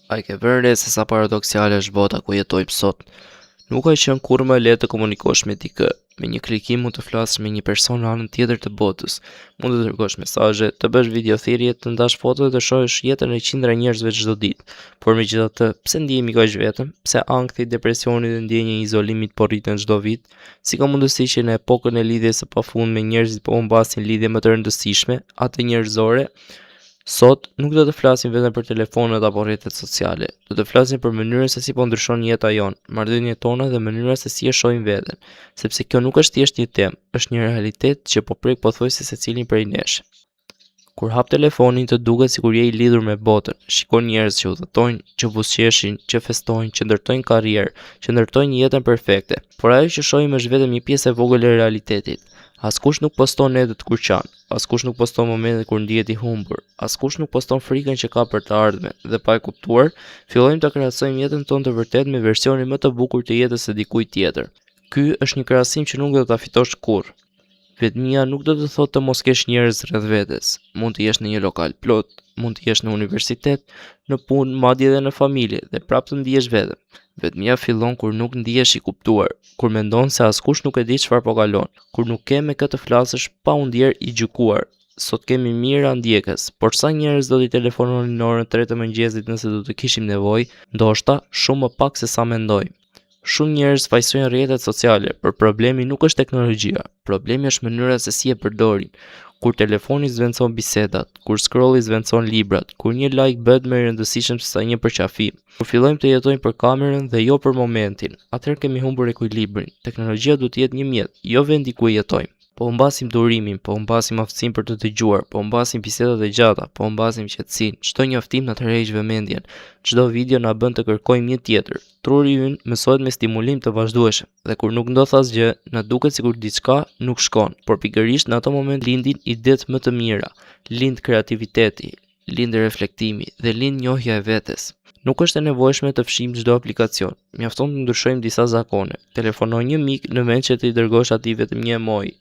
A i ke vënë re se sa paradoksale është bota ku jetojmë sot. Nuk ka qenë kurrë më lehtë të komunikosh me dikë. Me një klikim mund të flasësh me një person në anën tjetër të botës. Mund të dërgosh mesazhe, të bësh videothirrje, të ndash foto dhe të shohësh jetën e qindra njerëzve çdo ditë. Por megjithatë, pse ndihemi kaq vetëm? Pse ankthi, depresioni dhe ndjenja e izolimit po rriten çdo vit? Si ka mundësi që në epokën e lidhjes së pafundme njerëzit po humbasin lidhje më të rëndësishme, atë njerëzore? Sot nuk do të flasim vetëm për telefonat apo rrjetet sociale, do të flasim për mënyrën se si po ndryshon jeta jonë, marrëdhëniet tona dhe mënyra se si e shohim veten, sepse kjo nuk është thjesht një temë, është një realitet që po prek pothuajse secilin prej nesh. Kur hap telefonin të duket sikur je i lidhur me botën, shikon njerëz që udhëtojnë, që buzëqeshin, që festojnë, që ndërtojnë karrierë, që ndërtojnë jetën perfekte, por ajo që shohim është vetëm një pjesë e vogël e realitetit. Askush nuk poston netët kur qan, askush nuk poston momentet kur ndihet i humbur, askush nuk poston frikën që ka për të ardhmen, dhe pa e kuptuar, fillojmë të krahasojmë jetën tonë të vërtetë me versionin më të bukur të jetës së dikujt tjetër. Ky është një krahasim që nuk do ta fitosh kurrë. Vetmia nuk do të thotë të mos kesh njerëz rreth vetes. Mund të jesh në një lokal plot, mund të jesh në universitet, në punë, madje edhe në familje, dhe prapë të ndihesh vetëm. Vetmia fillon kur nuk ndihesh i kuptuar, kur mendon se askush nuk e di çfarë po kalon, kur nuk ke me kë të flasësh pa u ndier i gjykuar. Sot kemi mijëra ndjekës, por sa njerëz do t'i telefononin në orën 3 të mëngjesit nëse do të kishim nevojë? Ndoshta shumë më pak se sa mendojmë. Shumë njerëz fajsojnë rrjetet sociale, por problemi nuk është teknologjia, problemi është mënyra se si e përdorin. Kur telefoni zvendçon bisedat, kur scrolli zvendçon librat, kur një like bëhet më i rëndësishëm se sa një përqafim, kur fillojmë të jetojmë për kamerën dhe jo për momentin, atëherë kemi humbur ekuilibrin. Teknologjia duhet të jetë një mjet, jo vendi ku jetojmë. Po humbasim durimin, po humbasim aftësinë për të dëgjuar, po humbasim bisedat e gjata, po humbasim qetësinë. Çdo njoftim na tërheq vëmendjen, çdo video na bën të kërkojmë një tjetër. Truri ynë mësohet me stimulim të vazhdueshëm, dhe kur nuk ndodh asgjë, na duket sikur diçka nuk shkon, por pikërisht në ato moment lindin idetë më të mira, lind kreativiteti, lind reflektimi dhe lind njohja e vetes. Nuk është e nevojshme të fshijmë çdo aplikacion. Mjafton të ndryshojmë disa zakone. Telefono një mik në vend që të i dërgosh atij vetëm një emoji.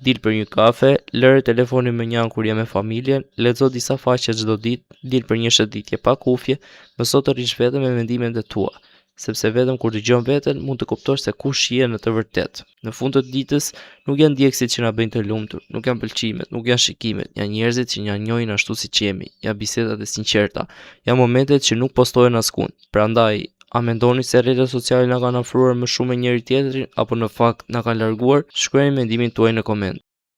Dil për një kafe, lëre telefonin më njan kur je me familjen, lexo disa faqe çdo ditë, dil për një shëndetje pa kufje, mëso të rrish vetëm me mendimet e tua, sepse vetëm kur dëgjon veten mund të kuptosh se kush je në të vërtetë. Në fund të ditës, nuk janë ndjekësit që na bëjnë të lumtur, nuk janë pëlqimet, nuk janë shikimet, janë njerëzit që na njohin ashtu siç jemi, janë bisedat e sinqerta, janë momentet që nuk postohen askund. Prandaj, a mendoni se rrjetet sociale na kanë afruar më shumë me njëri tjetrin apo në fakt na kanë larguar? Shkruani mendimin tuaj në koment.